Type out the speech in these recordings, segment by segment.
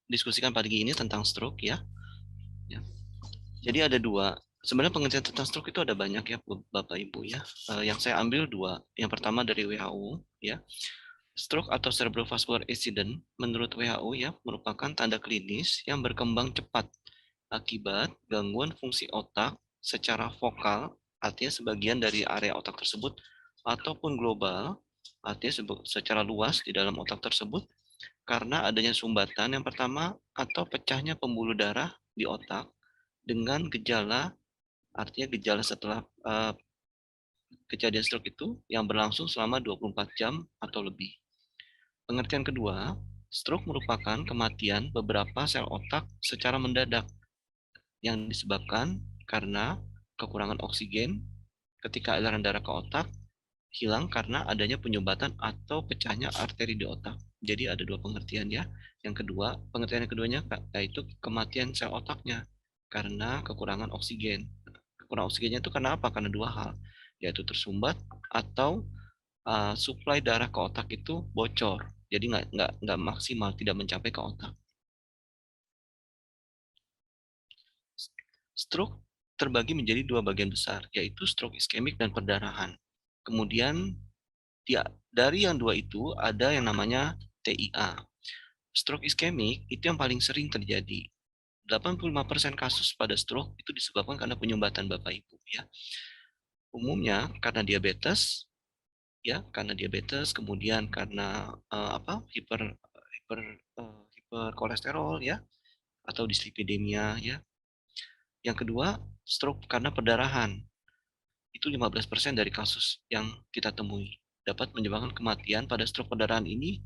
diskusikan pagi ini tentang stroke ya. Jadi ada dua. Sebenarnya pengertian tentang stroke itu ada banyak ya, Bapak Ibu ya. Yang saya ambil dua. Yang pertama dari WHO ya. Stroke atau cerebrovascular accident menurut WHO ya merupakan tanda klinis yang berkembang cepat akibat gangguan fungsi otak secara vokal, artinya sebagian dari area otak tersebut, ataupun global, artinya secara luas di dalam otak tersebut, karena adanya sumbatan yang pertama atau pecahnya pembuluh darah di otak dengan gejala, artinya gejala setelah kejadian stroke itu yang berlangsung selama 24 jam atau lebih. Pengertian kedua, stroke merupakan kematian beberapa sel otak secara mendadak yang disebabkan karena kekurangan oksigen ketika aliran darah ke otak hilang karena adanya penyumbatan atau pecahnya arteri di otak. Jadi ada dua pengertian ya. Yang kedua, pengertian yang keduanya yaitu kematian sel otaknya karena kekurangan oksigen. Kekurangan oksigennya itu karena apa? Karena dua hal, yaitu tersumbat atau suplai darah ke otak itu bocor. Jadi nggak maksimal, tidak mencapai ke otak. Stroke terbagi menjadi dua bagian besar, yaitu stroke iskemik dan perdarahan. Kemudian dari yang dua itu ada yang namanya TIA. Stroke iskemik itu yang paling sering terjadi. 85% kasus pada stroke itu disebabkan karena penyumbatan Bapak Ibu ya. Umumnya karena diabetes ya, kemudian karena hiperkolesterol ya atau dislipidemia ya. Yang kedua, stroke karena perdarahan. Itu 15% dari kasus yang kita temui. Dapat menyebabkan kematian pada stroke perdarahan ini.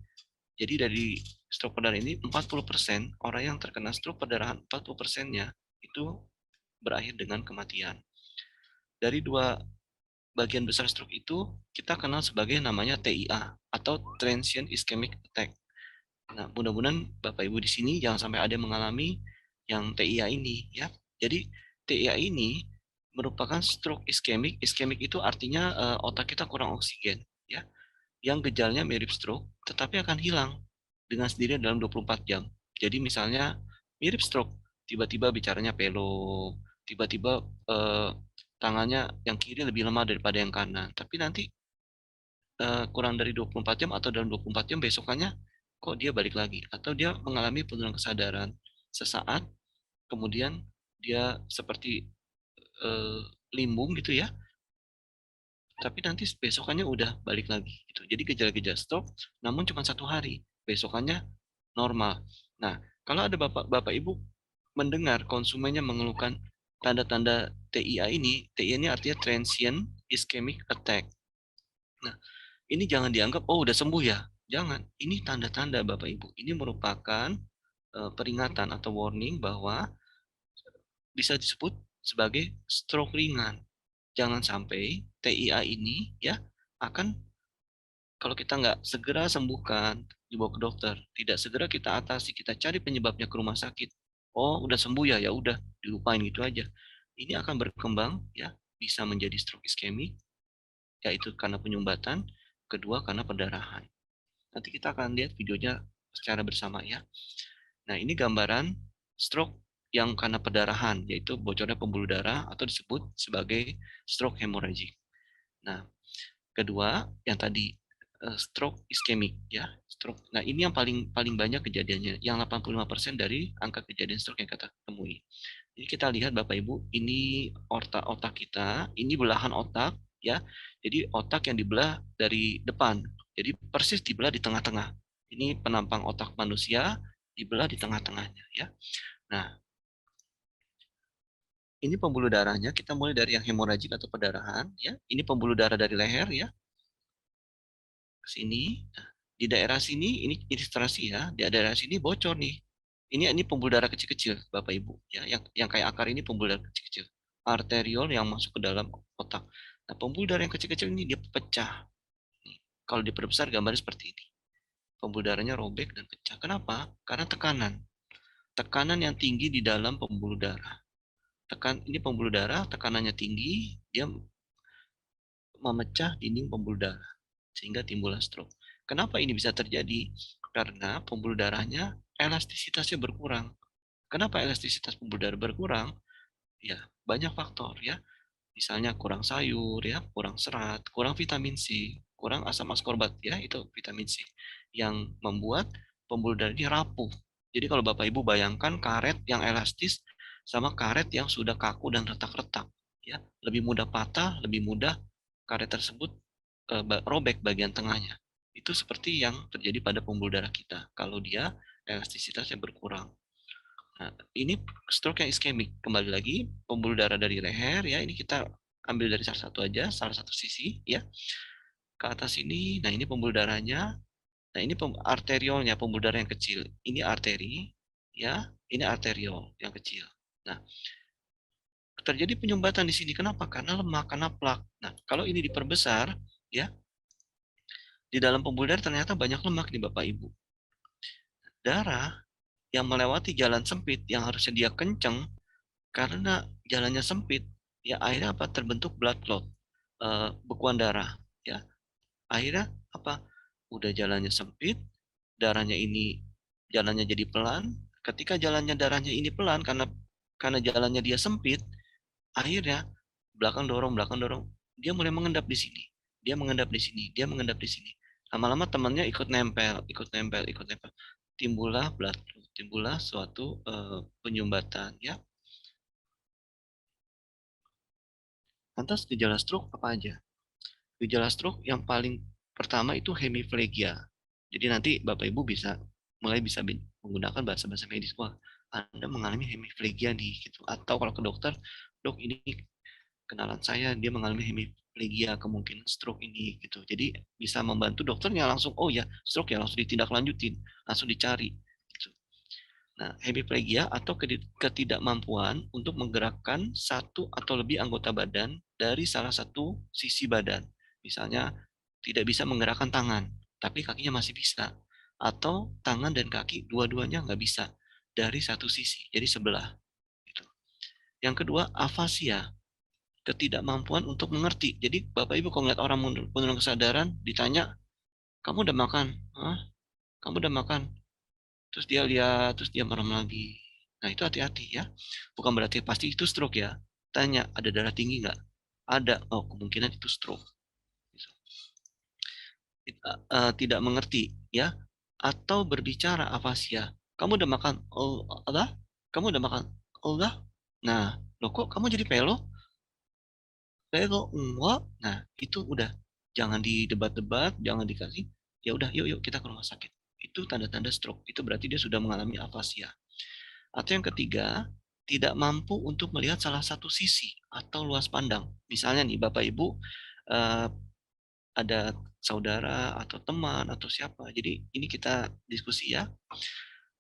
Jadi dari stroke perdarahan ini 40% orang yang terkena stroke perdarahan 40%-nya itu berakhir dengan kematian. Dari dua bagian besar stroke itu kita kenal sebagai namanya TIA atau transient ischemic attack. Nah, mudah-mudahan Bapak Ibu di sini jangan sampai ada yang mengalami yang TIA ini ya. Jadi TIA ini merupakan stroke iskemik. Iskemik itu artinya otak kita kurang oksigen ya. Yang gejalanya mirip stroke tetapi akan hilang dengan sendirinya dalam 24 jam. Jadi misalnya mirip stroke, tiba-tiba bicaranya pelo, tiba-tiba tangannya yang kiri lebih lemah daripada yang kanan. Tapi nanti kurang dari 24 jam atau dalam 24 jam besokannya kok dia balik lagi atau dia mengalami penurunan kesadaran sesaat kemudian dia seperti limbung gitu ya tapi nanti besokannya udah balik lagi gitu. Jadi gejala-gejala stroke namun cuma 1 hari besokannya normal. Nah kalau ada bapak ibu mendengar konsumennya mengeluhkan tanda-tanda TIA ini, TIA ini artinya transient ischemic attack. Nah ini jangan dianggap, oh udah sembuh ya. Jangan. Ini tanda-tanda Bapak Ibu. Ini merupakan peringatan atau warning bahwa bisa disebut sebagai stroke ringan. Jangan sampai TIA ini ya akan kalau kita nggak segera sembuhkan, dibawa ke dokter, tidak segera kita atasi, kita cari penyebabnya ke rumah sakit. Oh, udah sembuh ya, ya udah dilupain gitu aja. Ini akan berkembang ya, bisa menjadi stroke iskemik, yaitu karena penyumbatan, kedua karena perdarahan. Nanti kita akan lihat videonya secara bersama ya. Nah, ini gambaran stroke yang karena perdarahan, yaitu bocornya pembuluh darah atau disebut sebagai stroke hemorrhagic. Nah, kedua yang tadi stroke iskemik ya. Stroke. Nah, ini yang paling banyak kejadiannya, yang 85% dari angka kejadian stroke yang kita temui. Jadi kita lihat Bapak Ibu, ini otak kita, ini belahan otak ya. Jadi otak yang dibelah dari depan. Jadi persis dibelah di tengah-tengah. Ini penampang otak manusia dibelah di tengah-tengahnya ya. Nah, ini pembuluh darahnya, kita mulai dari yang hemoragik atau perdarahan ya. Ini pembuluh darah dari leher ya. Ke sini. Nah, di daerah sini ini ilustrasi ya. Di daerah sini bocor nih. Ini pembuluh darah kecil-kecil, Bapak Ibu ya. Yang kayak akar ini pembuluh darah kecil-kecil. Arteriol yang masuk ke dalam otak. Nah, pembuluh darah yang kecil-kecil ini dia pecah. Nih, kalau diperbesar gambarnya seperti ini. Pembuluh darahnya robek dan pecah. Kenapa? Karena tekanan. Tekanan yang tinggi di dalam pembuluh darah. Ini pembuluh darah, tekanannya tinggi, dia memecah dinding pembuluh darah sehingga timbullah stroke. Kenapa ini bisa terjadi? Karena pembuluh darahnya elastisitasnya berkurang. Kenapa elastisitas pembuluh darah berkurang? Ya, banyak faktor ya. Misalnya kurang sayur ya, kurang serat, kurang vitamin C, kurang asam askorbat ya, itu vitamin C yang membuat pembuluh darah ini rapuh. Jadi kalau Bapak Ibu bayangkan karet yang elastis sama karet yang sudah kaku dan retak-retak ya, lebih mudah patah, lebih mudah karet tersebut robek bagian tengahnya. Itu seperti yang terjadi pada pembuluh darah kita kalau dia elastisitasnya berkurang. Nah, ini stroke yang iskemik. Kembali lagi, pembuluh darah dari leher ya, ini kita ambil dari salah satu aja, salah satu sisi ya. Ke atas ini, nah ini pembuluh darahnya. Nah, ini arteriolnya, pembuluh darah yang kecil. Ini arteri ya, ini arteriol yang kecil. Nah, terjadi penyumbatan di sini. Kenapa? Karena lemak, karena plak. Nah, kalau ini diperbesar ya, di dalam pembuluh darah ternyata banyak lemak nih Bapak Ibu. Darah yang melewati jalan sempit yang harusnya dia kenceng karena jalannya sempit, ya akhirnya apa? Terbentuk blood clot, bekuan darah, ya. Akhirnya apa? Udah jalannya sempit, darahnya ini jalannya jadi pelan. Ketika jalannya darahnya ini pelan karena jalannya dia sempit, akhirnya belakang dorong, dia mulai mengendap di sini. Dia mengendap di sini, dia mengendap di sini. Lama-lama temannya ikut nempel, ikut nempel, ikut nempel. Timbullah blood clot, timbullah suatu penyumbatan, ya. Lantas gejala stroke apa aja? Gejala stroke yang paling pertama itu hemiplegia. Jadi nanti Bapak Ibu bisa menggunakan bahasa-bahasa medis. Wah, Anda mengalami hemiplegia nih gitu. Atau kalau ke dokter, dok ini kenalan saya dia mengalami hemiplegia, kemungkinan stroke ini gitu. Jadi bisa membantu dokternya langsung, oh ya stroke ya, langsung ditindaklanjutin, langsung dicari. Gitu. Nah, hemiplegia atau ketidakmampuan untuk menggerakkan satu atau lebih anggota badan dari salah satu sisi badan. Misalnya, tidak bisa menggerakkan tangan, tapi kakinya masih bisa. Atau tangan dan kaki dua-duanya nggak bisa dari satu sisi, jadi sebelah. Gitu. Yang kedua, afasia, ketidakmampuan untuk mengerti. Jadi Bapak Ibu kalau melihat orang penurunan kesadaran, ditanya, kamu udah makan? Hah? Kamu udah makan? Terus dia lihat, terus dia merem lagi. Nah, itu hati-hati ya. Bukan berarti pasti itu stroke ya. Tanya, ada darah tinggi nggak? Ada. Oh, kemungkinan itu stroke. Tidak mengerti ya. Atau berbicara afasia. Kamu udah makan? Oh, Allah? Kamu udah makan? Allah? Nah, loh kok kamu jadi pelo? Pelo? Enggak. Nah, itu udah. Jangan didebat-debat, jangan dikasih. Ya udah, yuk yuk kita ke rumah sakit. Itu tanda-tanda stroke. Itu berarti dia sudah mengalami afasia. Atau yang ketiga, tidak mampu untuk melihat salah satu sisi atau luas pandang. Misalnya nih, Bapak Ibu eh, ada saudara atau teman atau siapa. Jadi ini kita diskusi ya.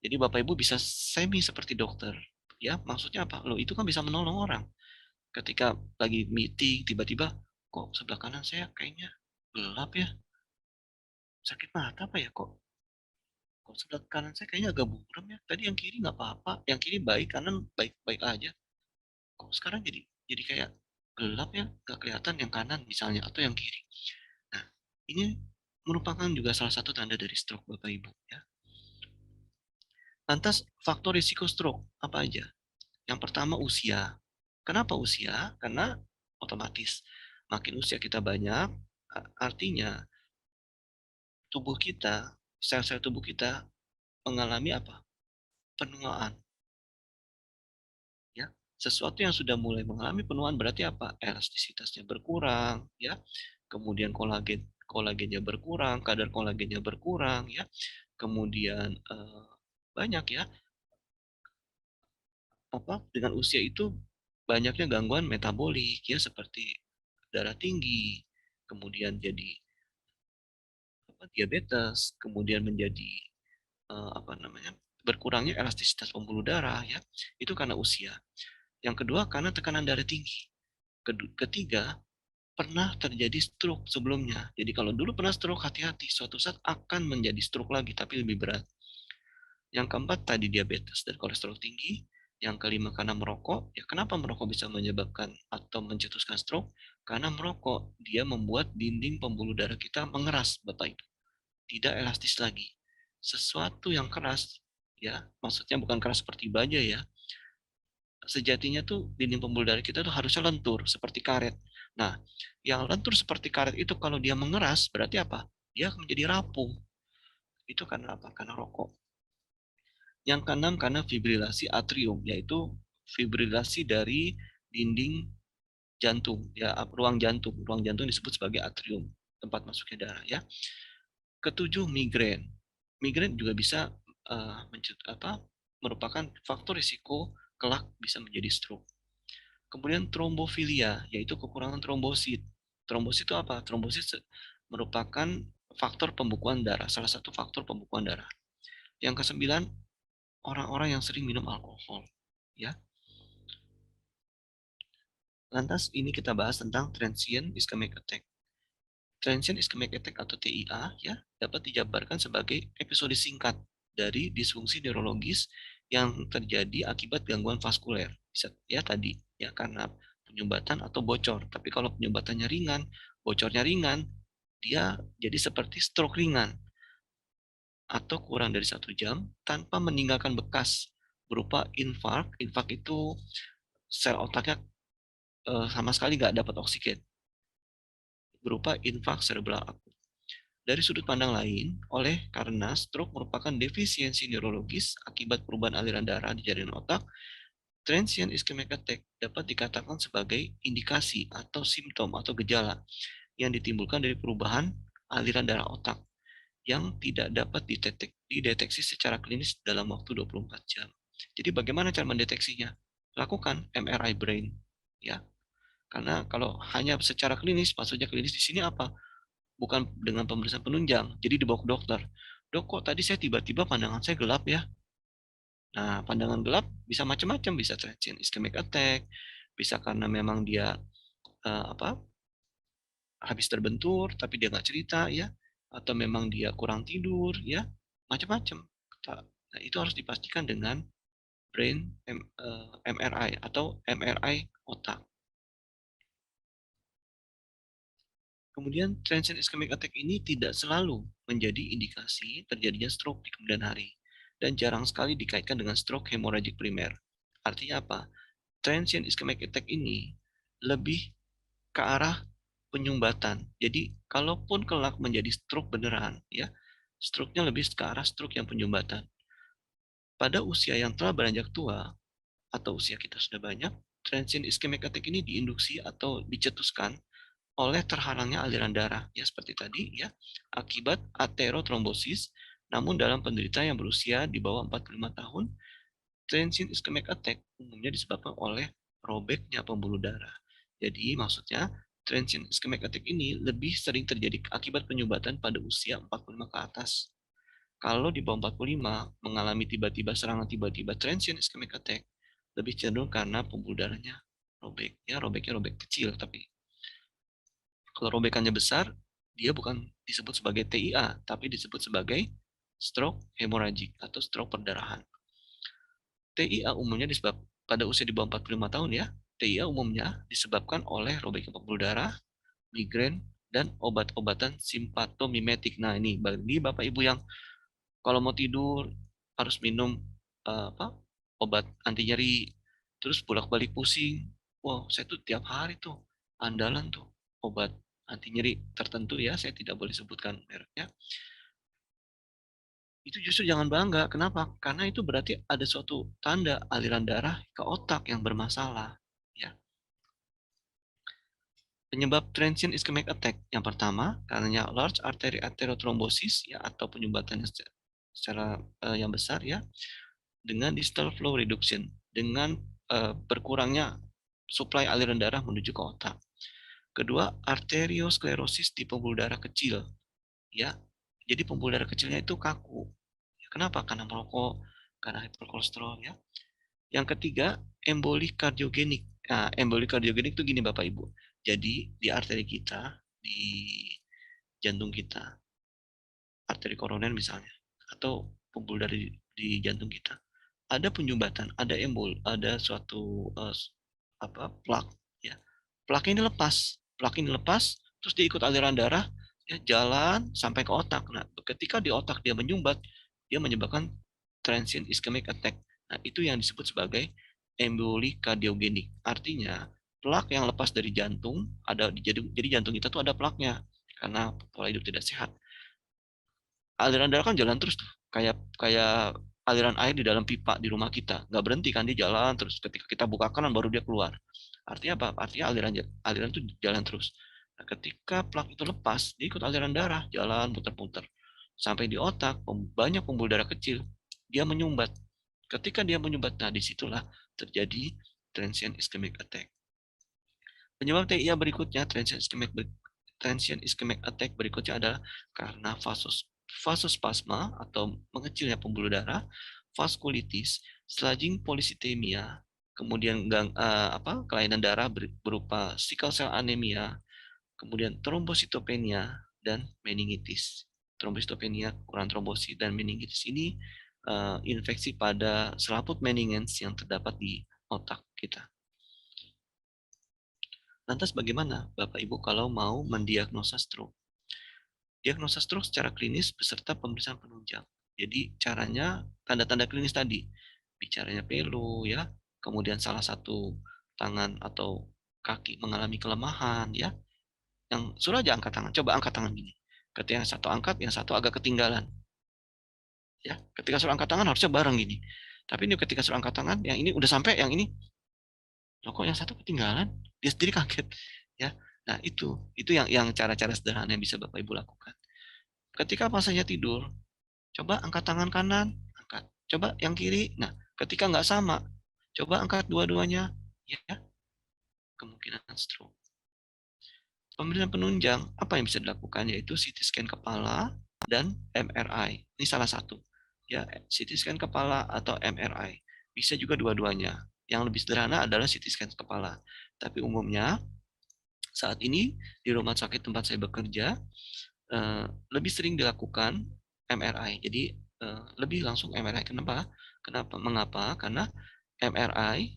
Jadi Bapak Ibu bisa semi seperti dokter. Ya, maksudnya apa? Loh, itu kan bisa menolong orang. Ketika lagi meeting, tiba-tiba, kok sebelah kanan saya kayaknya gelap ya. Sakit mata apa ya kok? Kok sebelah kanan saya kayaknya agak buram ya. Tadi yang kiri nggak apa-apa. Yang kiri baik, kanan baik-baik aja. Kok sekarang jadi kayak gelap ya, nggak kelihatan yang kanan misalnya atau yang kiri. Nah, ini merupakan juga salah satu tanda dari stroke Bapak Ibu ya. Lantas faktor risiko stroke apa aja? Yang pertama usia. Kenapa usia? Karena otomatis makin usia kita banyak, artinya tubuh kita, sel-sel tubuh kita mengalami apa? Penuaan. Ya, sesuatu yang sudah mulai mengalami penuaan berarti apa? Elastisitasnya berkurang, ya. Kemudian kolagennya berkurang, kadar kolagennya berkurang, ya. Kemudian banyak ya, apa dengan usia itu banyaknya gangguan metabolik ya seperti darah tinggi, kemudian jadi apa, diabetes, kemudian menjadi apa namanya? Berkurangnya elastisitas pembuluh darah ya. Itu karena usia. Yang kedua karena tekanan darah tinggi. Ketiga, pernah terjadi stroke sebelumnya. Jadi kalau dulu pernah stroke, hati-hati. Suatu saat akan menjadi stroke lagi, tapi lebih berat. Yang keempat, tadi diabetes dan kolesterol tinggi. Yang kelima, karena merokok. Ya, kenapa merokok bisa menyebabkan atau mencetuskan stroke? Karena merokok, dia membuat dinding pembuluh darah kita mengeras, Bapak Ibu. Tidak elastis lagi. Sesuatu yang keras, ya. Maksudnya bukan keras seperti baja ya. Sejatinya tuh dinding pembuluh darah kita tuh harusnya lentur seperti karet. Nah, yang lentur seperti karet itu kalau dia mengeras berarti apa? Dia menjadi rapuh. Itu karena apa? Karena rokok. Yang keenam karena fibrilasi atrium, yaitu fibrilasi dari dinding jantung, ya ruang jantung. Ruang jantung disebut sebagai atrium, tempat masuknya darah ya. Ketujuh, migrain. Migrain juga bisa merupakan faktor risiko kelak bisa menjadi stroke. Kemudian trombofilia, yaitu kekurangan trombosit. Trombosit itu apa? Trombosit merupakan faktor pembekuan darah, salah satu faktor pembekuan darah. Yang kesembilan, orang-orang yang sering minum alkohol. Ya. Lantas ini kita bahas tentang transient ischemic attack. Transient ischemic attack atau TIA ya dapat dijabarkan sebagai episode singkat dari disfungsi neurologis yang terjadi akibat gangguan vaskuler. Bisa ya tadi ya karena penyumbatan atau bocor. Tapi kalau penyumbatannya ringan, bocornya ringan, dia jadi seperti stroke ringan atau kurang dari 1 jam tanpa meninggalkan bekas berupa infark. Infark itu sel otaknya sama sekali nggak dapat oksigen berupa infark cerebral akut. Dari sudut pandang lain, oleh karena stroke merupakan defisiensi neurologis akibat perubahan aliran darah di jaringan otak, transient ischemic attack dapat dikatakan sebagai indikasi atau simptom atau gejala yang ditimbulkan dari perubahan aliran darah otak yang tidak dapat dideteksi secara klinis dalam waktu 24 jam. Jadi bagaimana cara mendeteksinya? Lakukan MRI brain, ya. Karena kalau hanya secara klinis, maksudnya klinis di sini apa? Bukan dengan pemeriksaan penunjang. Jadi dibawa ke dokter. Dok, kok tadi saya tiba-tiba pandangan saya gelap ya? Nah, pandangan gelap bisa macam-macam, bisa transient ischemic attack, bisa karena memang dia apa habis terbentur tapi dia nggak cerita ya, atau memang dia kurang tidur ya, macam-macam. Nah, itu harus dipastikan dengan brain MRI atau MRI otak. Kemudian transient ischemic attack ini tidak selalu menjadi indikasi terjadinya stroke di kemudian hari dan jarang sekali dikaitkan dengan stroke hemorrhagic primer. Artinya apa? Transient ischemic attack ini lebih ke arah penyumbatan. Jadi kalaupun kelak menjadi stroke beneran, ya, stroke-nya lebih ke arah stroke yang penyumbatan. Pada usia yang telah beranjak tua atau usia kita sudah banyak, transient ischemic attack ini diinduksi atau dicetuskan oleh terhalangnya aliran darah ya seperti tadi ya akibat aterotrombosis. Namun dalam penderita yang berusia di bawah 45 tahun, transient ischemic attack umumnya disebabkan oleh robeknya pembuluh darah. Jadi maksudnya transient ischemic attack ini lebih sering terjadi akibat penyumbatan pada usia 45 ke atas. Kalau di bawah 45 mengalami tiba-tiba serangan tiba-tiba transient ischemic attack, lebih cenderung karena pembuluh darahnya robek. Ya, robeknya robek kecil tapi kalau robekannya besar, dia bukan disebut sebagai TIA, tapi disebut sebagai stroke hemorrhagic atau stroke perdarahan. TIA umumnya disebabkan pada usia di bawah 45 tahun ya. TIA umumnya disebabkan oleh robeknya pembuluh darah, migrain, dan obat-obatan simpatomimetik. Nah, ini bagi Bapak Ibu yang kalau mau tidur harus minum obat anti nyeri, terus bolak-balik pusing. Wow, saya tuh tiap hari tuh andalan tuh obat anti nyeri tertentu ya, saya tidak boleh sebutkan mereknya. Itu justru jangan bangga. Kenapa? Karena itu berarti ada suatu tanda aliran darah ke otak yang bermasalah. Ya. Penyebab transient ischemic attack yang pertama karena large artery atherothrombosis ya atau penyumbatannya secara yang besar ya dengan distal flow reduction dengan berkurangnya suplai aliran darah menuju ke otak. Kedua, arteriosklerosis di pembuluh darah kecil ya. Jadi pembuluh darah kecilnya itu kaku. Kenapa? Karena merokok, karena hiperkolesterol ya. Yang ketiga, emboli kardiogenik. Nah, emboli kardiogenik itu gini Bapak Ibu. Jadi di arteri kita, di jantung kita, arteri koroner misalnya, atau pembuluh darah di jantung kita, ada penyumbatan, ada embol, ada suatu plak, ya. Plak ini lepas, terus dia ikut aliran darah, ya, jalan sampai ke otak. Nah, ketika di otak dia menyumbat, dia menyebabkan transient ischemic attack. Nah, itu yang disebut sebagai emboli kardiogenik. Artinya, plak yang lepas dari jantung jadi jantung kita tuh ada plaknya karena pola hidup tidak sehat. Aliran darah kan jalan terus tuh, kayak kayak aliran air di dalam pipa di rumah kita, nggak berhenti kan, dia jalan terus. Ketika kita buka kanan baru dia keluar. Artinya apa? Artinya aliran itu jalan terus. Nah, ketika plak itu lepas, dia ikut aliran darah, jalan muter-muter sampai di otak, banyak pembuluh darah kecil, dia menyumbat. Ketika dia menyumbat, nah disitulah terjadi transient ischemic attack. Penyebab TIA berikutnya, transient ischemic attack berikutnya adalah karena vasospasma atau mengecilnya pembuluh darah, vaskulitis, sludging polycythemia, kemudian kelainan darah berupa sickle cell anemia, kemudian trombositopenia dan meningitis. Trombositopenia, kurang trombosit, dan meningitis ini infeksi pada selaput meninges yang terdapat di otak kita. Lantas bagaimana Bapak Ibu kalau mau mendiagnosa stroke? Diagnosa stroke secara klinis beserta pemeriksaan penunjang. Jadi caranya tanda-tanda klinis tadi, bicaranya pilu ya, kemudian salah satu tangan atau kaki mengalami kelemahan ya. Yang suruh aja angkat tangan, coba angkat tangan gini. Ketika yang satu angkat, yang satu agak ketinggalan. Ya, ketika suruh angkat tangan harusnya bareng gini. Tapi ini ketika suruh angkat tangan, yang ini udah sampai, yang ini loh kok yang satu ketinggalan, dia sendiri kaget ya. Nah itu yang cara-cara sederhana yang bisa Bapak Ibu lakukan ketika pasiennya tidur. Coba angkat tangan kanan, angkat, coba yang kiri. Nah ketika nggak sama, coba angkat dua-duanya, ya, kemungkinan stroke. Pemberian penunjang apa yang bisa dilakukan, yaitu CT scan kepala dan MRI. Ini salah satu ya, CT scan kepala atau MRI. Bisa juga dua-duanya. Yang lebih sederhana adalah CT scan kepala. Tapi umumnya saat ini di rumah sakit tempat saya bekerja lebih sering dilakukan MRI. Jadi lebih langsung MRI. Kenapa? Mengapa? Karena MRI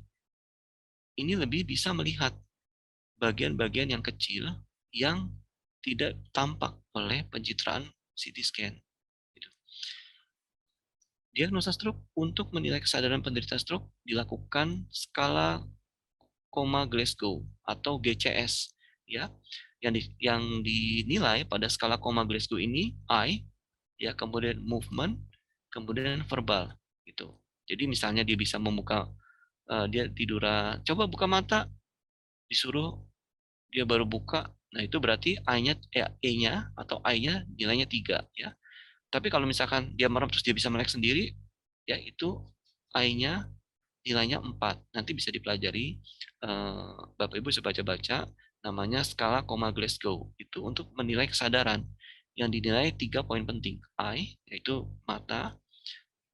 ini lebih bisa melihat bagian-bagian yang kecil yang tidak tampak oleh pencitraan CT scan. Gitu. Diagnosa stroke untuk menilai kesadaran penderita stroke dilakukan skala koma Glasgow atau GCS ya. Yang dinilai pada skala koma Glasgow ini eye ya, kemudian movement, kemudian verbal gitu. Jadi misalnya dia bisa membuka dia tiduran, coba buka mata, disuruh dia baru buka, nah itu berarti E-nya atau I-nya nilainya 3 ya. Tapi kalau misalkan dia merem terus dia bisa melek sendiri, ya itu I-nya nilainya 4. Nanti bisa dipelajari, Bapak Ibu bisa baca-baca, namanya skala koma Glasgow. Itu untuk menilai kesadaran. Yang dinilai 3 poin penting. I, yaitu mata.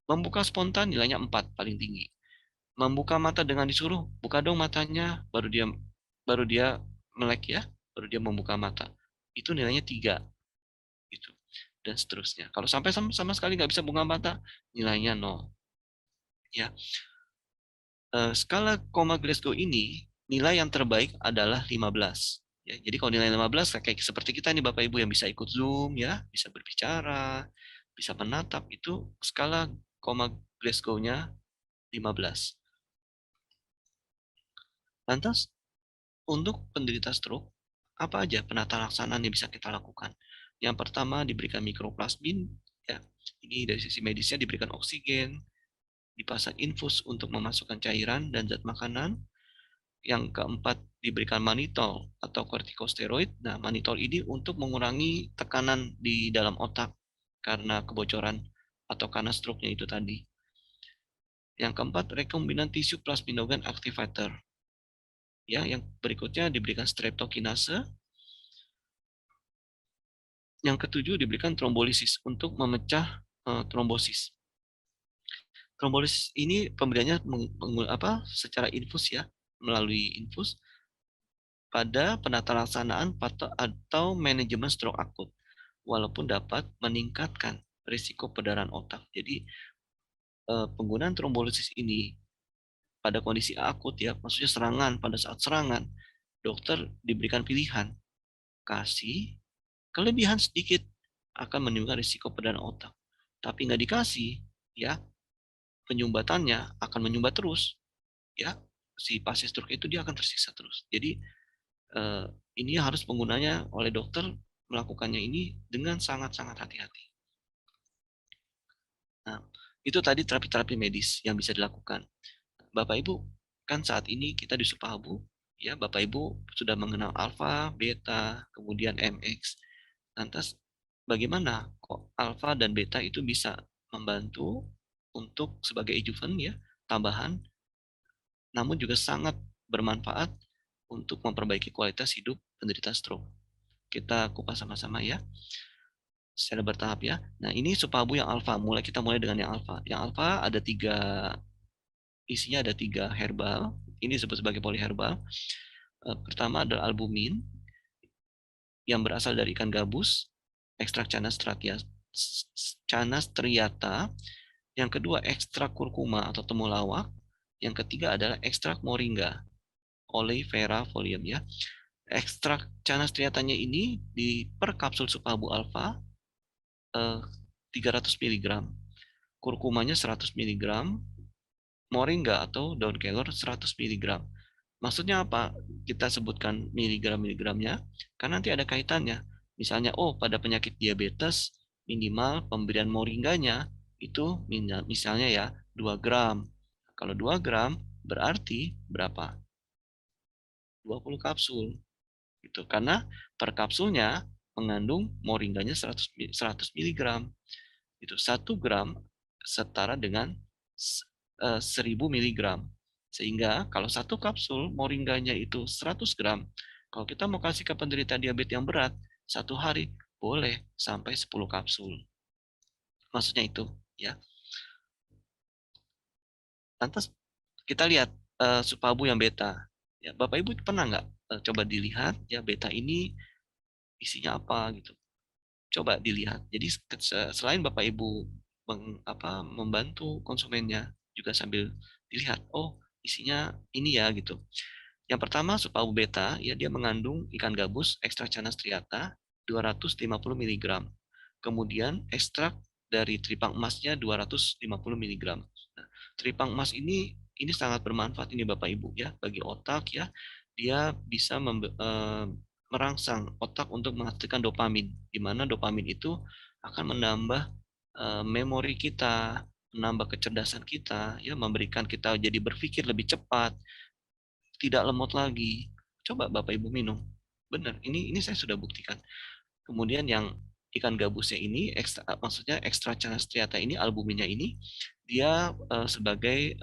Membuka spontan nilainya 4, paling tinggi. Membuka mata dengan disuruh, buka dong matanya, baru dia melek ya, baru dia membuka mata. Itu nilainya 3. Gitu. Dan seterusnya. Kalau sampai sama sekali nggak bisa buka mata, nilainya 0. Ya. Skala koma Glasgow ini nilai yang terbaik adalah 15. Ya, jadi kalau nilai 15 kayak seperti kita nih Bapak Ibu yang bisa ikut Zoom ya, bisa berbicara, bisa menatap, itu skala koma Glasgow-nya 15. Lantas untuk penderita stroke, apa aja penata laksanaan yang bisa kita lakukan? Yang pertama diberikan mikroplasmin, ya. Ini dari sisi medisnya diberikan oksigen, dipasang infus untuk memasukkan cairan dan zat makanan. Yang keempat diberikan manitol atau kortikosteroid. Nah, manitol ini untuk mengurangi tekanan di dalam otak karena kebocoran atau karena stroke-nya itu tadi. Yang keempat, rekombinan tisu plasminogen activator. Ya, yang berikutnya diberikan streptokinase. Yang ketujuh diberikan trombolisis untuk memecah trombosis. Trombolisis ini pemberiannya secara infus ya, melalui infus pada penata laksanaan atau manajemen stroke akut, walaupun dapat meningkatkan risiko perdarahan otak. Jadi penggunaan trombolisis ini pada kondisi akut ya, maksudnya serangan, pada saat serangan, dokter diberikan pilihan, kasih kelebihan sedikit akan menimbulkan risiko perdarahan otak. Tapi nggak dikasih, ya penyumbatannya akan menyumbat terus, ya. Si pasien stroke itu dia akan tersiksa terus. Jadi, ini harus penggunanya oleh dokter melakukannya ini dengan sangat-sangat hati-hati. Nah, itu tadi terapi-terapi medis yang bisa dilakukan. Bapak Ibu, kan saat ini kita di Supabu, ya Bapak Ibu sudah mengenal alfa, beta, kemudian MX. Lantas bagaimana kok alfa dan beta itu bisa membantu untuk sebagai adjuvan ya, tambahan, namun juga sangat bermanfaat untuk memperbaiki kualitas hidup penderita stroke. Kita kupas sama-sama ya, secara bertahap ya. Nah ini Supabu yang alfa, kita mulai dengan yang alfa. Yang alfa ada isinya ada 3 herbal, ini disebut sebagai polyherbal. Pertama adalah albumin, yang berasal dari ikan gabus, ekstrak Canas striata. Yang kedua ekstrak kurkuma atau temulawak. Yang ketiga adalah ekstrak moringa, Oleifera folium ya. Ekstrak Canas striatanya ini di per kapsul Supabu alfa 300 mg, kurkumanya 100 mg, moringa atau daun kelor 100 mg. Maksudnya apa? Kita sebutkan miligram-miligramnya, karena nanti ada kaitannya. Misalnya, oh pada penyakit diabetes, minimal pemberian moringganya itu misalnya ya 2 gram. Kalau 2 gram berarti berapa? 20 kapsul. Gitu. Karena per kapsulnya mengandung moringganya 100 mg. Itu 1 gram setara dengan 1000 miligram. Sehingga kalau satu kapsul moringganya itu 100 gram, kalau kita mau kasih ke penderita diabetes yang berat, satu hari boleh sampai 10 kapsul. Maksudnya itu, ya. Lantas kita lihat Supabu yang beta. Ya, Bapak Ibu pernah nggak coba dilihat ya beta ini isinya apa gitu. Coba dilihat. Jadi selain Bapak Ibu membantu konsumennya, juga sambil dilihat, oh isinya ini ya gitu. Yang pertama Supabu beta, ya dia mengandung ikan gabus ekstrak Canas striata 250 mg. Kemudian ekstrak dari tripang emasnya 250 mg. Nah, tripang emas ini sangat bermanfaat ini Bapak Ibu ya bagi otak ya. Dia bisa merangsang otak untuk menghasilkan dopamin, di mana dopamin itu akan menambah memori kita, menambah kecerdasan kita, ya memberikan kita jadi berpikir lebih cepat, tidak lemot lagi. Coba Bapak Ibu minum. Benar, ini saya sudah buktikan. Kemudian yang ikan gabusnya ini, maksudnya ekstra Canas striata ini, albuminnya ini, dia sebagai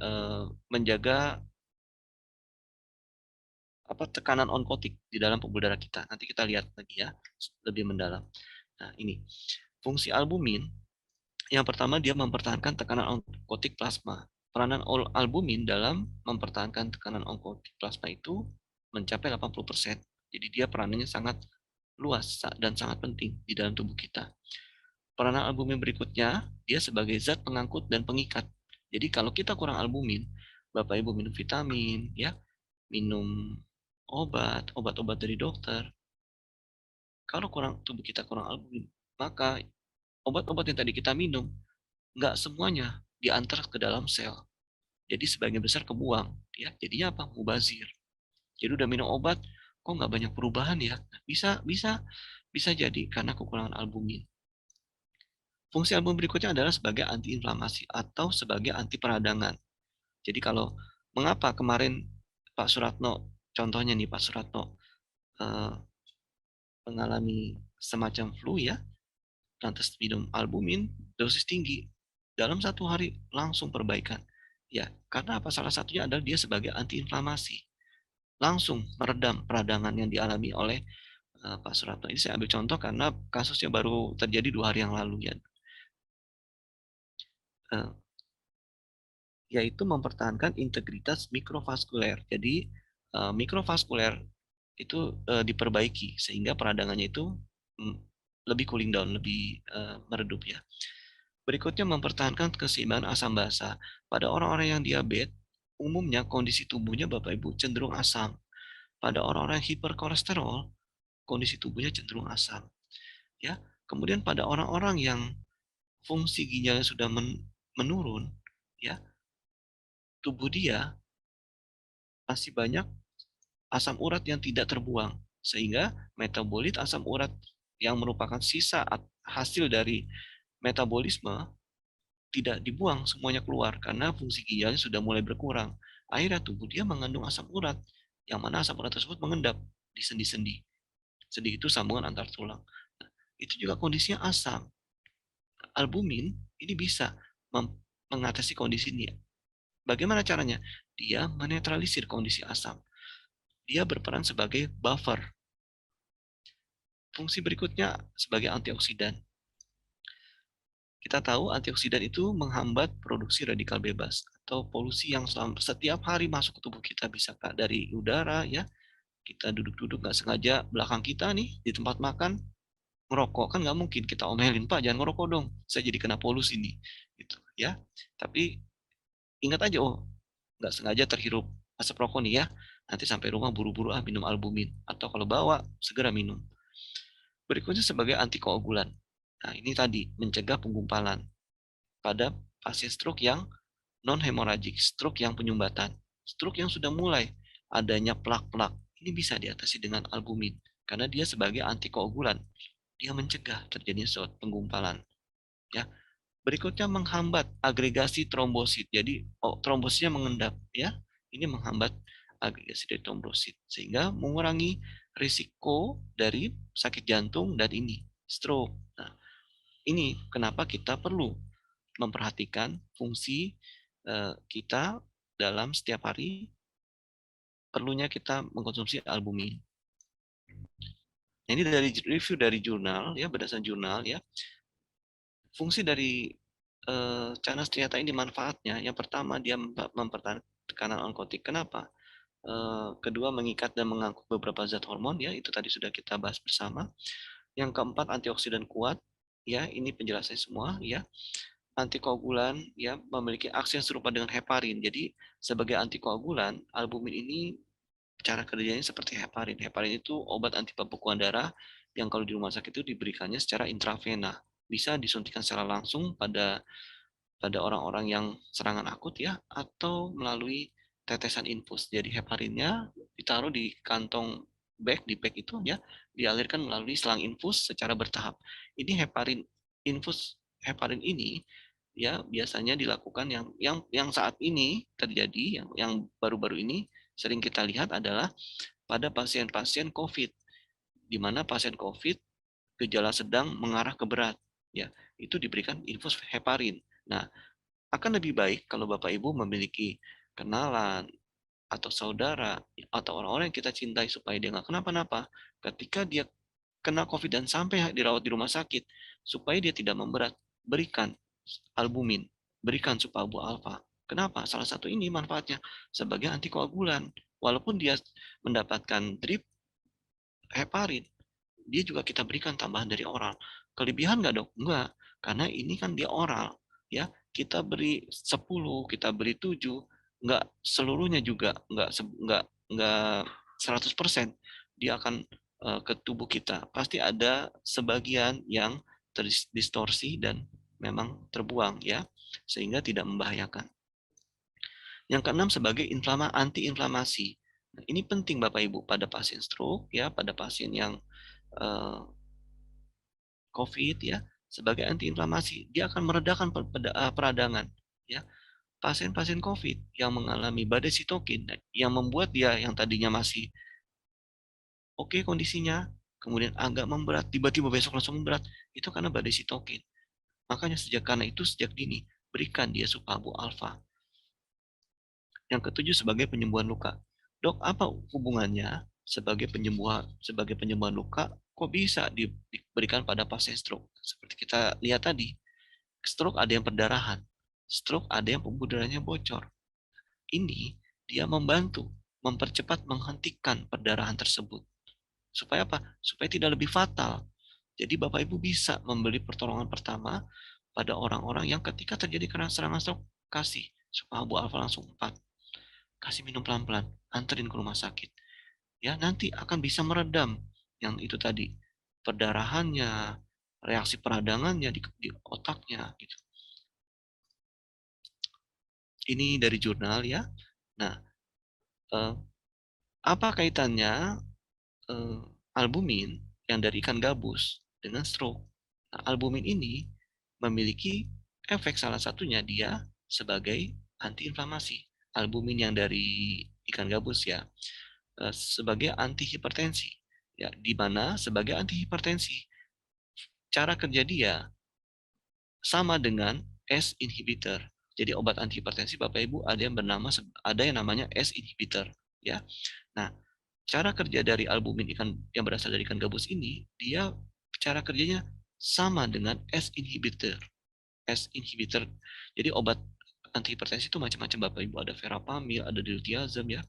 menjaga tekanan onkotik di dalam pembuluh darah kita. Nanti kita lihat lagi ya, lebih mendalam. Nah ini, fungsi albumin, yang pertama dia mempertahankan tekanan onkotik plasma. Peranan albumin dalam mempertahankan tekanan onkotik plasma itu mencapai 80%. Jadi dia peranannya sangat luas dan sangat penting di dalam tubuh kita. Peranan albumin berikutnya, dia sebagai zat pengangkut dan pengikat. Jadi kalau kita kurang albumin, Bapak Ibu minum vitamin, ya, minum obat-obat dari dokter. Kalau tubuh kita kurang albumin, maka obat-obat yang tadi kita minum, nggak semuanya diantar ke dalam sel. Jadi sebagian besar kebuang. Ya, jadinya apa? Mubazir. Jadi udah minum obat, kok nggak banyak perubahan ya? Bisa bisa bisa jadi karena kekurangan albumin. Fungsi albumin berikutnya adalah sebagai antiinflamasi atau sebagai anti peradangan. Jadi kalau mengapa kemarin Pak Suratno, contohnya nih Pak Suratno mengalami semacam flu ya, lantas minum albumin dosis tinggi, dalam 1 hari langsung perbaikan. Ya, karena apa? Salah satunya adalah dia sebagai antiinflamasi, langsung meredam peradangan yang dialami oleh Pak Suratno. Ini saya ambil contoh karena kasusnya baru terjadi 2 hari yang lalu ya. Yaitu mempertahankan integritas mikrovaskuler. Jadi mikrovaskuler itu diperbaiki sehingga peradangannya itu mm, lebih cooling down, lebih meredup ya. Berikutnya mempertahankan keseimbangan asam basa. Pada orang-orang yang diabetes, umumnya kondisi tubuhnya Bapak Ibu cenderung asam. Pada orang-orang yang hiperkolesterol, kondisi tubuhnya cenderung asam. Ya. Kemudian pada orang-orang yang fungsi ginjalnya sudah menurun, ya, tubuh dia masih banyak asam urat yang tidak terbuang, sehingga metabolit asam urat yang merupakan sisa hasil dari metabolisme tidak dibuang semuanya keluar karena fungsi ginjalnya sudah mulai berkurang. Akhirnya tubuh dia mengandung asam urat, yang mana asam urat tersebut mengendap di sendi-sendi. Sendi itu sambungan antar tulang. Nah, itu juga kondisinya asam. Albumin ini bisa mengatasi kondisi ini. Bagaimana caranya? Dia menetralisir kondisi asam. Dia berperan sebagai buffer. Fungsi berikutnya sebagai antioksidan. Kita tahu antioksidan itu menghambat produksi radikal bebas atau polusi yang setiap hari masuk ke tubuh kita, bisa dari udara ya, kita duduk-duduk nggak sengaja belakang kita nih di tempat makan ngerokok, kan nggak mungkin kita omelin, Pak jangan ngerokok dong, saya jadi kena polusi nih, gitu ya. Tapi ingat aja, oh nggak sengaja terhirup asap rokok nih ya, nanti sampai rumah buru-buru minum albumin, atau kalau bawa segera minum. Berikutnya sebagai antikoagulan. Nah ini tadi mencegah penggumpalan pada pasien stroke yang non-hemoragik, stroke yang penyumbatan, stroke yang sudah mulai adanya plak-plak. Ini bisa diatasi dengan albumin karena dia sebagai antikoagulan, dia mencegah terjadinya suatu penggumpalan. Ya, berikutnya menghambat agregasi trombosit. Jadi trombositnya mengendap, ya. Ini menghambat agregasi dari trombosit sehingga mengurangi risiko dari sakit jantung dan ini stroke. Nah, ini kenapa kita perlu memperhatikan fungsi kita dalam setiap hari, perlunya kita mengkonsumsi albumin. Nah, ini dari review dari jurnal ya, berdasarkan jurnal ya. Fungsi dari Canas triata ini manfaatnya, yang pertama dia mempertahankan tekanan onkotik. Kenapa? Kedua mengikat dan mengangkut beberapa zat hormon ya, itu tadi sudah kita bahas bersama. Yang keempat antioksidan kuat ya, ini penjelasannya semua ya. Antikoagulan ya, memiliki aksi yang serupa dengan heparin. Jadi sebagai antikoagulan, albumin ini cara kerjanya seperti heparin. Heparin itu obat anti pembekuan darah yang kalau di rumah sakit itu diberikannya secara intravena. Bisa disuntikan secara langsung pada orang-orang yang serangan akut ya, atau melalui tetesan infus. Jadi heparinnya ditaruh di kantong bag, di bag itu ya, dialirkan melalui selang infus secara bertahap. Ini heparin ini ya biasanya dilakukan yang saat ini terjadi, yang baru-baru ini sering kita lihat adalah pada pasien-pasien COVID, di mana pasien COVID gejala sedang mengarah ke berat, ya itu diberikan infus heparin. Nah, akan lebih baik kalau Bapak Ibu memiliki kenalan atau saudara atau orang-orang yang kita cintai supaya dia nggak kenapa-napa ketika dia kena COVID dan sampai dirawat di rumah sakit, supaya dia tidak memberat, berikan albumin, berikan supabu alfa. Kenapa? Salah satu ini manfaatnya sebagai antikoagulan. Walaupun dia mendapatkan drip heparin, dia juga kita berikan tambahan dari oral. Kelebihan nggak dok? Enggak, karena ini kan dia oral. Ya, kita beri 10, kita beri 7, nggak seluruhnya juga, nggak 100% dia akan ke tubuh kita. Pasti ada sebagian yang terdistorsi dan memang terbuang ya, sehingga tidak membahayakan. Yang keenam sebagai antiinflamasi. Nah, ini penting Bapak Ibu pada pasien stroke ya, pada pasien yang eh, COVID ya, sebagai antiinflamasi. Dia akan meredakan peradangan ya. Pasien-pasien COVID yang mengalami badai sitokin yang membuat dia yang tadinya masih oke kondisinya, kemudian agak memberat, tiba-tiba besok langsung memberat, itu karena badai sitokin. Makanya karena itu sejak dini berikan dia supabu alfa. Yang ketujuh sebagai penyembuhan luka. Dok, apa hubungannya sebagai penyembuhan luka kok bisa diberikan pada pasien stroke? Seperti kita lihat tadi, stroke ada yang perdarahan, stroke ada yang pembuluh darahnya bocor. Ini dia membantu mempercepat menghentikan perdarahan tersebut. Supaya apa? Supaya tidak lebih fatal. Jadi Bapak Ibu bisa membeli pertolongan pertama pada orang-orang yang ketika terjadi kena serangan stroke, kasih supabu alfa langsung 4. Kasih minum pelan-pelan, anterin ke rumah sakit. Ya, nanti akan bisa meredam yang itu tadi, perdarahannya, reaksi peradangannya di otaknya gitu. Ini dari jurnal ya. Nah, eh, apa kaitannya albumin yang dari ikan gabus dengan stroke? Nah, albumin ini memiliki efek, salah satunya dia sebagai antiinflamasi. Albumin yang dari ikan gabus ya, sebagai antihipertensi. Ya, di mana sebagai antihipertensi cara kerja dia sama dengan ACE inhibitor. Jadi obat antihipertensi Bapak Ibu ada yang namanya ACE inhibitor ya. Nah, cara kerja dari albumin ikan yang berasal dari ikan gabus ini, dia cara kerjanya sama dengan ACE inhibitor. ACE inhibitor. Jadi obat antihipertensi itu macam-macam Bapak Ibu, ada verapamil, ada diltiazem ya,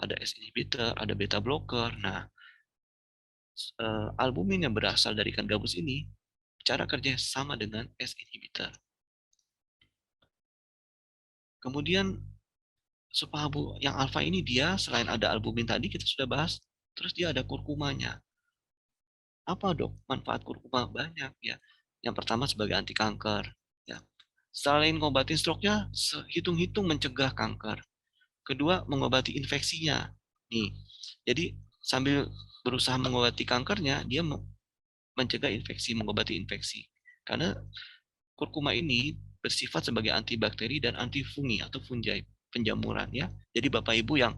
ada ACE inhibitor, ada beta blocker. Nah, albumin yang berasal dari ikan gabus ini cara kerjanya sama dengan ACE inhibitor. Kemudian Supahabu yang alfa ini dia selain ada albumin tadi kita sudah bahas, terus dia ada kurkumanya. Apa dok manfaat kurkuma? Banyak ya. Yang pertama sebagai anti kanker ya. Selain ngobatin stroke-nya, hitung-hitung mencegah kanker. Kedua, mengobati infeksinya. Nih. Jadi sambil berusaha mengobati kankernya, dia mencegah infeksi, mengobati infeksi. Karena kurkuma ini bersifat sebagai antibakteri dan antifungi atau fungi, penjamuran ya. Jadi Bapak Ibu yang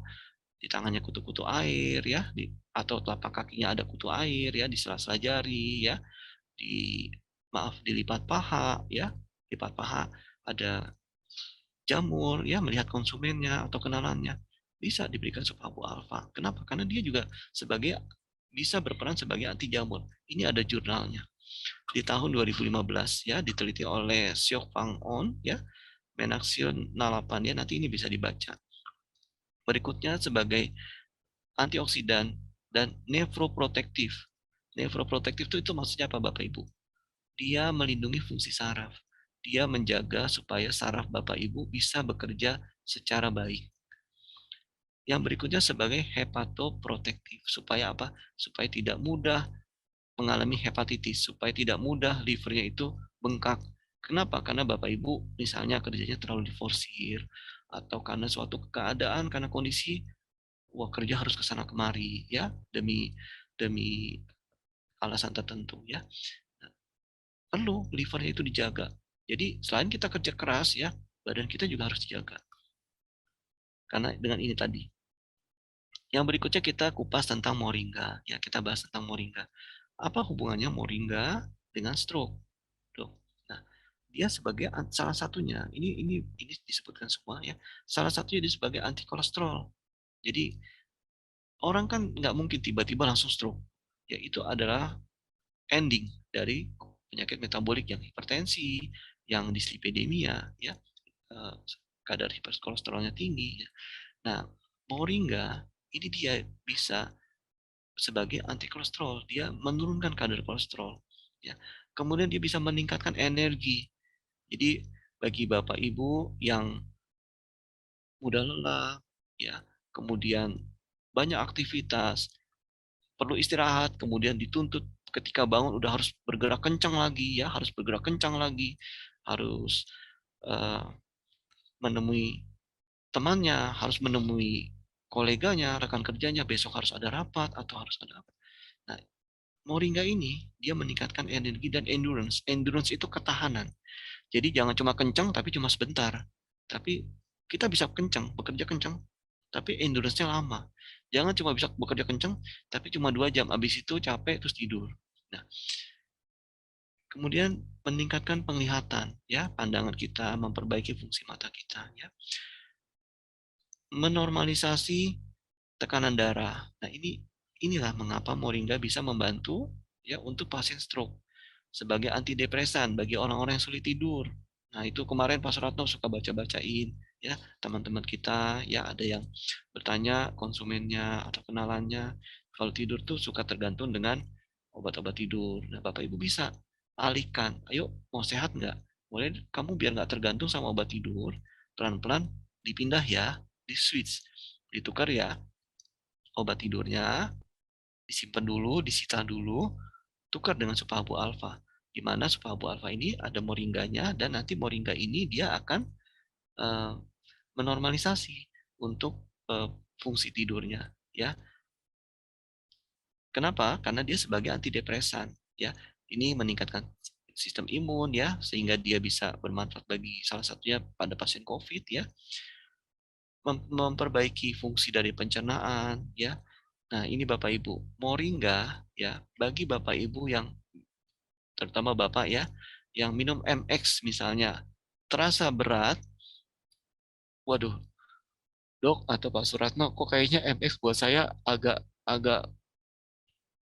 di tangannya kutu-kutu air ya, atau telapak kakinya ada kutu air ya, di sela-sela jari ya, di dilipat paha ya, lipat paha ada jamur ya, melihat konsumennya atau kenalannya, bisa diberikan Supabu alfa. Kenapa? Karena dia juga bisa berperan sebagai anti jamur. Ini ada jurnalnya. Di tahun 2015 ya, diteliti oleh Seok Fang On ya, Menaxion Nalapan ya, nanti ini bisa dibaca. Berikutnya sebagai antioksidan dan nefroprotektif. Nefroprotektif itu maksudnya apa Bapak Ibu? Dia melindungi fungsi saraf. Dia menjaga supaya saraf Bapak Ibu bisa bekerja secara baik. Yang berikutnya sebagai hepatoprotektif. Supaya apa? Supaya tidak mudah mengalami hepatitis. Supaya tidak mudah livernya itu bengkak. Kenapa? Karena Bapak Ibu misalnya kerjanya terlalu diforsir. Atau karena suatu keadaan, karena kondisi, wah kerja harus ke sana kemari ya, demi demi alasan tertentu ya. Nah, perlu livernya itu dijaga. Jadi selain kita kerja keras ya, badan kita juga harus dijaga. Karena dengan ini tadi. Yang berikutnya kita kupas tentang moringa. Ya, kita bahas tentang moringa. Apa hubungannya moringa dengan stroke? Dok. Nah, dia sebagai salah satunya, ini disebutkan semua ya. Salah satunya dia sebagai anti kolesterol. Jadi orang kan nggak mungkin tiba-tiba langsung stroke. Ya, itu adalah ending dari penyakit metabolik yang hipertensi, yang dislipidemia, ya, kadar hiperkolesterolnya tinggi. Ya. Nah, moringa ini dia bisa sebagai anti kolesterol, dia menurunkan kadar kolesterol. Ya. Kemudian dia bisa meningkatkan energi. Jadi bagi bapak ibu yang mudah lelah, ya, kemudian banyak aktivitas, perlu istirahat, kemudian dituntut ketika bangun udah harus bergerak kencang lagi ya, harus bergerak kencang lagi, harus uh, menemui temannya, harus menemui koleganya, rekan kerjanya, besok harus ada rapat atau harus ada apa. Nah, moringa ini dia meningkatkan energi dan endurance. Endurance itu ketahanan. Jadi jangan cuma kencang tapi cuma sebentar. Tapi kita bisa kencang, bekerja kencang, tapi endurance-nya lama. Jangan cuma bisa bekerja kencang, tapi cuma 2 jam. Habis itu capek, terus tidur. Nah, kemudian meningkatkan penglihatan, ya, pandangan kita, memperbaiki fungsi mata kita, ya. Menormalisasi tekanan darah. Nah, inilah mengapa moringa bisa membantu ya untuk pasien stroke sebagai antidepresan bagi orang-orang yang sulit tidur. Nah, itu kemarin Pak Suratno suka baca-bacain ya, teman-teman kita ya, ada yang bertanya konsumennya atau kenalannya kalau tidur tuh suka tergantung dengan obat-obat tidur. Nah, Bapak Ibu bisa alihkan. Ayo, mau sehat nggak? Boleh kamu biar nggak tergantung sama obat tidur, pelan-pelan dipindah ya, di switch, ditukar ya, obat tidurnya disimpan dulu, disita dulu, tukar dengan Supabu alfa. Di mana Supabu alfa ini ada moringganya, dan nanti moringga ini dia akan uh, menormalisasi untuk fungsi tidurnya, ya. Kenapa? Karena dia sebagai antidepresan, ya. Ini meningkatkan sistem imun, ya, sehingga dia bisa bermanfaat bagi salah satunya pada pasien COVID, ya. Memperbaiki fungsi dari pencernaan, ya. Nah, ini Bapak Ibu, moringa, ya, bagi Bapak Ibu yang terutama Bapak, ya, yang minum MX misalnya terasa berat, waduh, Dok atau Pak Suratno, kok kayaknya MX buat saya agak agak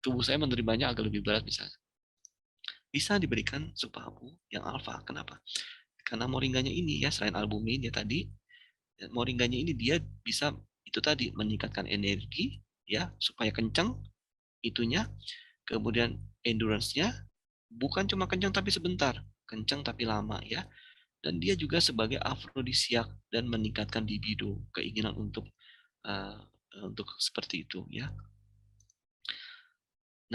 tubuh saya menerimanya agak lebih berat misalnya. Bisa diberikan sup habu yang alfa. Kenapa? Karena moringganya ini ya selain albumin ya tadi, moringganya ini dia bisa itu tadi meningkatkan energi ya supaya kencang itunya, kemudian endurance-nya bukan cuma kencang tapi sebentar, kencang tapi lama ya. Dan dia juga sebagai afrodisiak dan meningkatkan libido, keinginan uh, untuk seperti itu ya.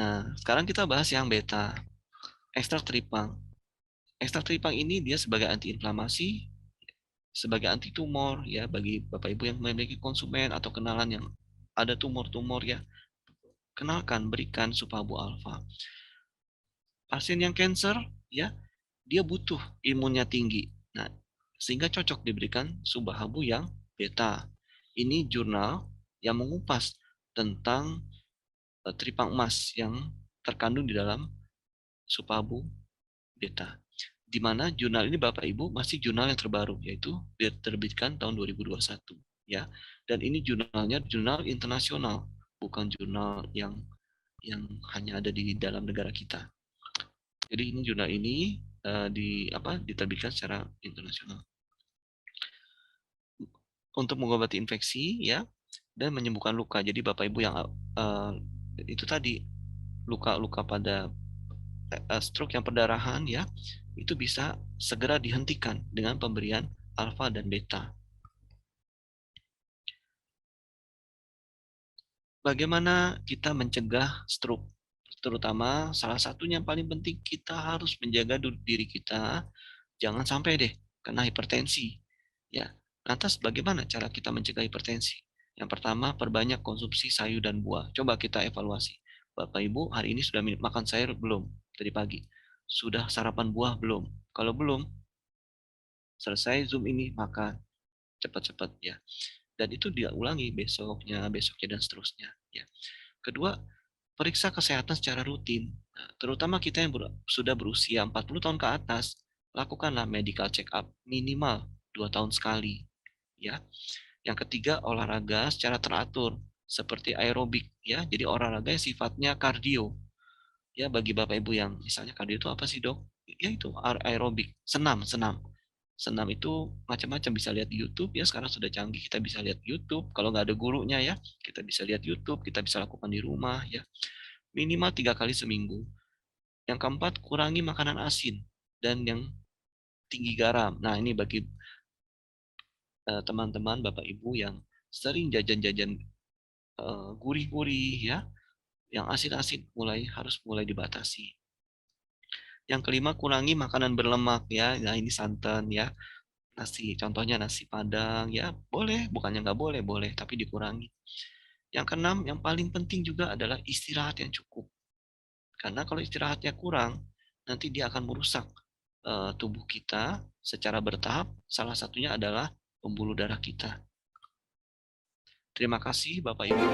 Nah, sekarang kita bahas yang beta, ekstrak teripang. Ekstrak teripang ini dia sebagai antiinflamasi, sebagai anti tumor ya bagi Bapak Ibu yang memiliki konsumen atau kenalan yang ada tumor-tumor ya. Kenalkan, berikan Supabu alfa. Pasien yang cancer ya, dia butuh imunnya tinggi. Nah, sehingga cocok diberikan Subahabu yang beta. Ini jurnal yang mengupas tentang tripang emas yang terkandung di dalam Supabu beta. Di mana jurnal ini Bapak Ibu masih jurnal yang terbaru, yaitu diterbitkan tahun 2021 ya. Dan ini jurnalnya jurnal internasional, bukan jurnal yang hanya ada di dalam negara kita. Jadi ini jurnal ini diterbitkan secara internasional untuk mengobati infeksi ya dan menyembuhkan luka. Jadi Bapak Ibu yang itu tadi luka-luka pada stroke yang perdarahan ya itu bisa segera dihentikan dengan pemberian alfa dan beta. Bagaimana kita mencegah stroke? Terutama salah satunya yang paling penting kita harus menjaga diri kita jangan sampai deh kena hipertensi. Ya. Lantas bagaimana cara kita mencegah hipertensi? Yang pertama, perbanyak konsumsi sayur dan buah. Coba kita evaluasi. Bapak Ibu hari ini sudah makan sayur belum tadi pagi? Sudah sarapan buah belum? Kalau belum, selesai Zoom ini makan cepat-cepat ya. Dan itu dia ulangi besoknya, dan seterusnya. Ya. Kedua, periksa kesehatan secara rutin. Nah, terutama kita yang sudah berusia 40 tahun ke atas, lakukanlah medical check up minimal 2 tahun sekali. Ya. Yang ketiga, olahraga secara teratur seperti aerobik ya. Jadi olahraga yang sifatnya kardio. Ya, bagi Bapak Ibu yang misalnya kardio itu apa sih, Dok? Ya itu aerobik, senam, senam. Senam itu macam-macam, bisa lihat di YouTube ya, sekarang sudah canggih kita bisa lihat YouTube. Kalau nggak ada gurunya ya, kita bisa lihat YouTube, kita bisa lakukan di rumah ya. Minimal 3 kali seminggu. Yang keempat, kurangi makanan asin dan yang tinggi garam. Nah, ini bagi teman-teman Bapak Ibu yang sering jajan-jajan gurih-gurih ya, yang asin-asin harus mulai dibatasi. Yang kelima, kurangi makanan berlemak ya. Nah, ini santan ya. Nasi, contohnya nasi Padang ya, boleh, bukannya nggak boleh, boleh, tapi dikurangi. Yang keenam, yang paling penting juga adalah istirahat yang cukup. Karena kalau istirahatnya kurang, nanti dia akan merusak tubuh kita secara bertahap. Salah satunya adalah pembuluh darah kita. Terima kasih Bapak Ibu.